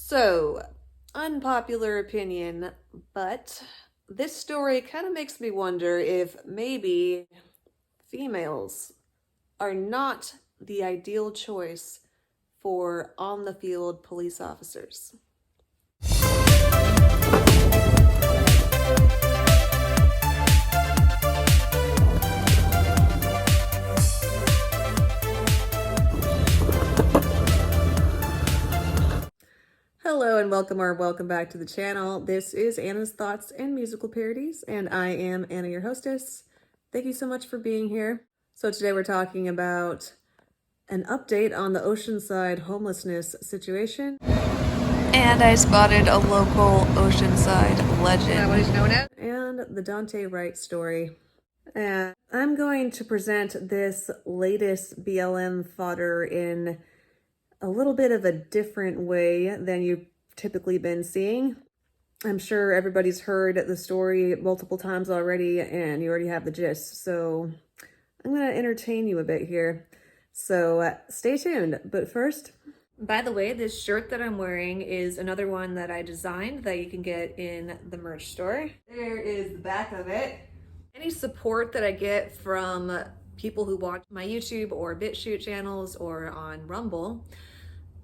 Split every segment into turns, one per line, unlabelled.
So, unpopular opinion, but this story kind of makes me wonder if maybe females are not the ideal choice for on the field police officers. Hello and welcome back to the channel. This is Anna's Thoughts and Musical Parodies, and I am Anna, your hostess. Thank you so much for being here. So today we're talking about an update on the Oceanside homelessness situation. And I spotted a local Oceanside legend. Is that what he's known as? And the Daunte Wright story. And I'm going to present this latest BLM fodder in a little bit of a different way than you've typically been seeing. I'm sure everybody's heard the story multiple times already and you already have the gist. So I'm going to entertain you a bit here. So stay tuned. But first, by the way, this shirt that I'm wearing is another one that I designed that you can get in the merch store. There is the back of it. Any support that I get from people who watch my YouTube or BitChute channels or on Rumble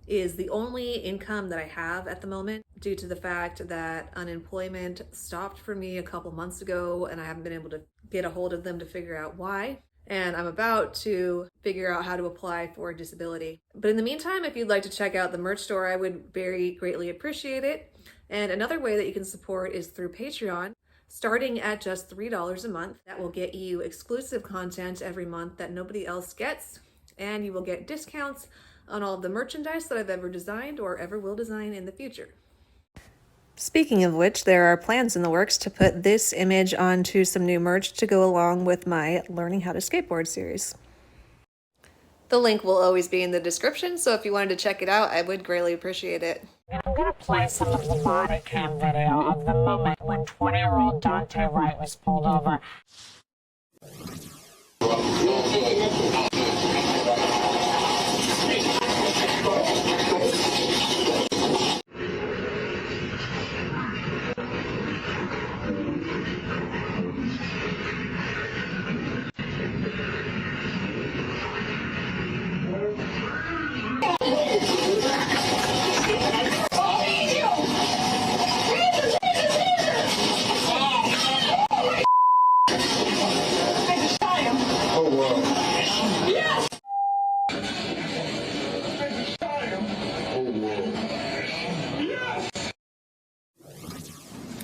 is the only income that I have at the moment due to the fact that unemployment stopped for me a couple months ago and I haven't been able to get a hold of them to figure out why. And I'm about to figure out how to apply for disability. But in the meantime, if you'd like to check out the merch store, I would very greatly appreciate it. And another way that you can support is through Patreon. Starting at just $3 a month, that will get you exclusive content every month that nobody else gets, and you will get discounts on all of the merchandise that I've ever designed or ever will design in the future. Speaking of which, there are plans in the works to put this image onto some new merch to go along with my Learning How to Skateboard series. The link will always be in the description, so if you wanted to check it out, I would greatly appreciate it.
I'm gonna play some of the body cam video of the moment when 20-year-old Daunte Wright was pulled over.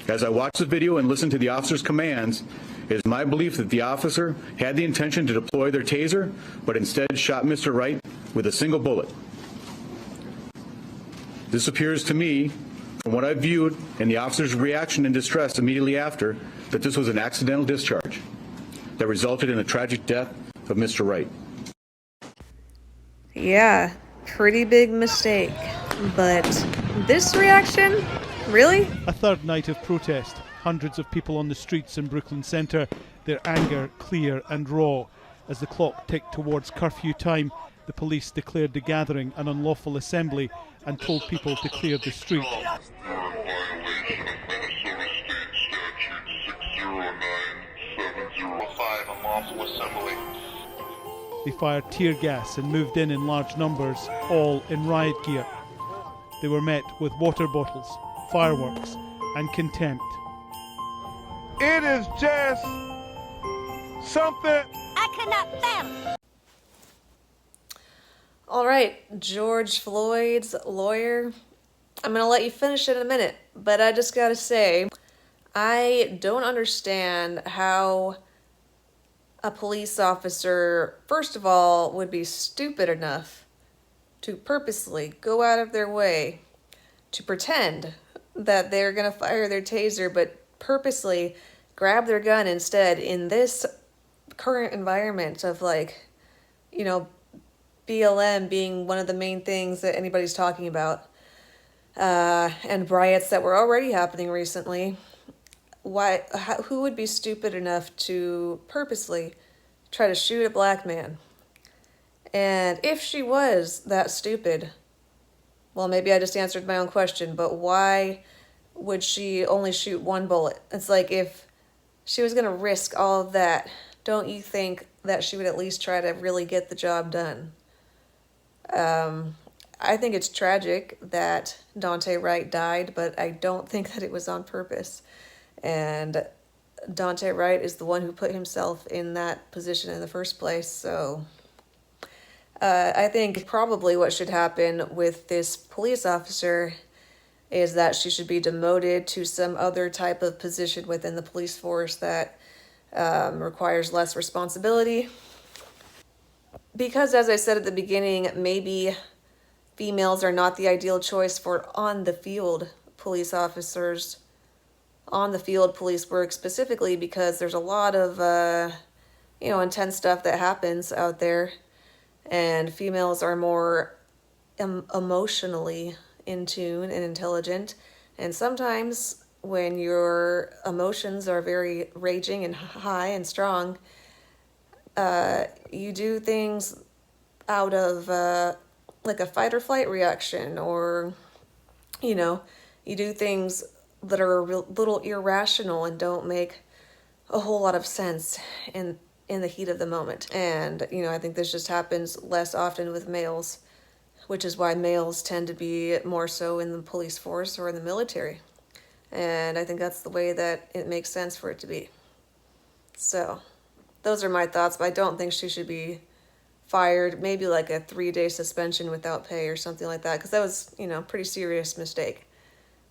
As I watched the video and listened to the officer's commands, it is my belief that the officer had the intention to deploy their taser, but instead shot Mr. Wright with a single bullet. This appears to me, from what I viewed and the officer's reaction and distress immediately after, that this was an accidental discharge that resulted in the tragic death of Mr. Wright.
Yeah, pretty big mistake. But this reaction? Really?
A third night of protest. Hundreds of people on the streets in Brooklyn Centre, their anger clear and raw. As the clock ticked towards curfew time, the police declared the gathering an unlawful assembly and told people to clear the street. They fired tear gas and moved in large numbers, all in riot gear. They were met with water bottles, fireworks, and contempt.
It is just something
I cannot fathom.
All right, George Floyd's lawyer. I'm going to let you finish it in a minute, but I just got to say, I don't understand how a police officer, first of all, would be stupid enough to purposely go out of their way to pretend that they're going to fire their taser, but purposely grab their gun instead in this current environment of, like, you know, BLM being one of the main things that anybody's talking about, and riots that were already happening recently. Who would be stupid enough to purposely try to shoot a black man? And if she was that stupid, well, maybe I just answered my own question, but why would she only shoot one bullet? It's like, if she was going to risk all of that, don't you think that she would at least try to really get the job done? I think it's tragic that Daunte Wright died, but I don't think that it was on purpose. And Daunte Wright is the one who put himself in that position in the first place. So I think probably what should happen with this police officer is that she should be demoted to some other type of position within the police force that requires less responsibility. Because, as I said at the beginning, maybe females are not the ideal choice for on-the-field police officers, on-the-field police work, specifically because there's a lot of, intense stuff that happens out there, and females are more emotionally in tune and intelligent, and sometimes when your emotions are very raging and high and strong, you do things out of like a fight or flight reaction, or you do things that are a little irrational and don't make a whole lot of sense in the heat of the moment. And I think this just happens less often with males, which is why males tend to be more so in the police force or in the military. And I think that's the way that it makes sense for it to be. So those are my thoughts, but I don't think she should be fired. Maybe like a 3-day suspension without pay or something like that, because that was, pretty serious mistake.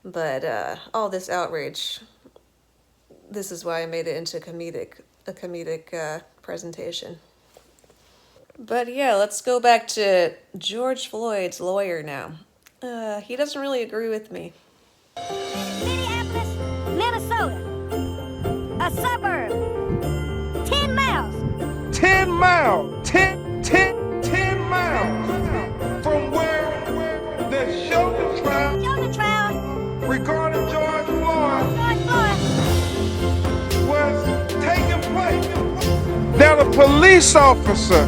But all this outrage, this is why I made it into a comedic presentation. But yeah, let's go back to George Floyd's lawyer now. He doesn't really agree with me.
Minneapolis, Minnesota, a suburb, 10 miles.
10 miles, 10 miles from where the shoulder trial regarding George Floyd was taking place. That a police officer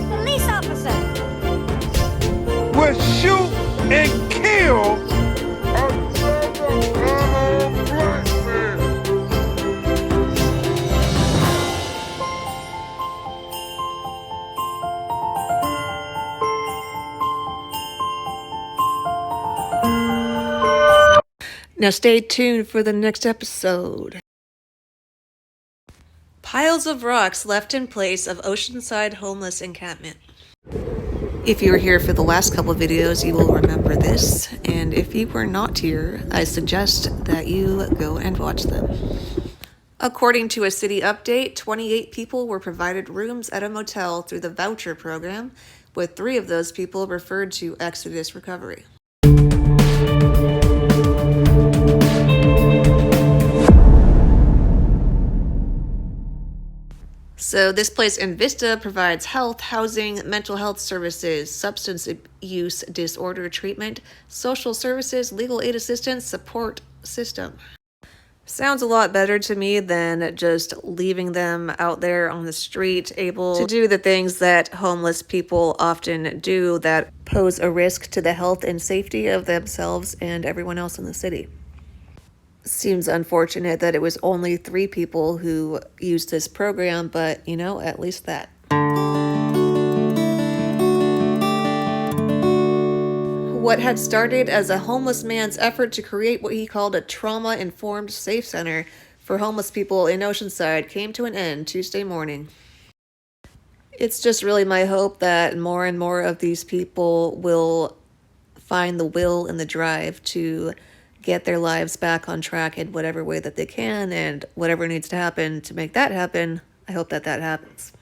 would shoot and kill another black man.
Now stay tuned for the next episode. Piles of rocks left in place of Oceanside homeless encampment. If you were here for the last couple of videos, you will remember this, and if you were not here, I suggest that you go and watch them. According to a city update, 28 people were provided rooms at a motel through the voucher program, with 3 of those people referred to Exodus Recovery. So this place in Vista provides health, housing, mental health services, substance use disorder treatment, social services, legal aid assistance, support system. Sounds a lot better to me than just leaving them out there on the street, able to do the things that homeless people often do that pose a risk to the health and safety of themselves and everyone else in the city. Seems unfortunate that it was only 3 people who used this program, but at least that. What had started as a homeless man's effort to create what he called a trauma-informed safe center for homeless people in Oceanside came to an end Tuesday morning. It's just really my hope that more and more of these people will find the will and the drive to get their lives back on track in whatever way that they can, and whatever needs to happen to make that happen, I hope that happens.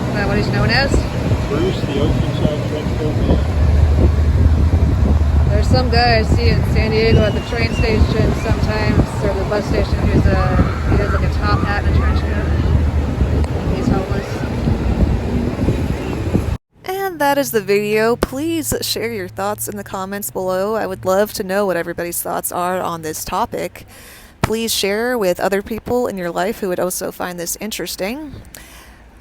Is that what he's known as?
Bruce, the Oceanside Trenchcoat Man.
There's some guy I see in San Diego at the train station sometimes, or the bus station, he has like a top hat and a trench coat. He's homeless. And that is the video. Please share your thoughts in the comments below. I would love to know what everybody's thoughts are on this topic. Please share with other people in your life who would also find this interesting.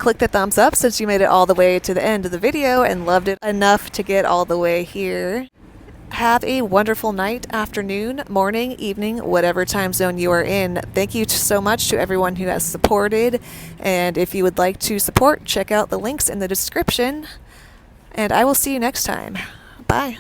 click the thumbs up since you made it all the way to the end of the video and loved it enough to get all the way here. Have a wonderful night, afternoon, morning, evening, whatever time zone you are in. Thank you so much to everyone who has supported. And if you would like to support, check out the links in the description. And I will see you next time. Bye.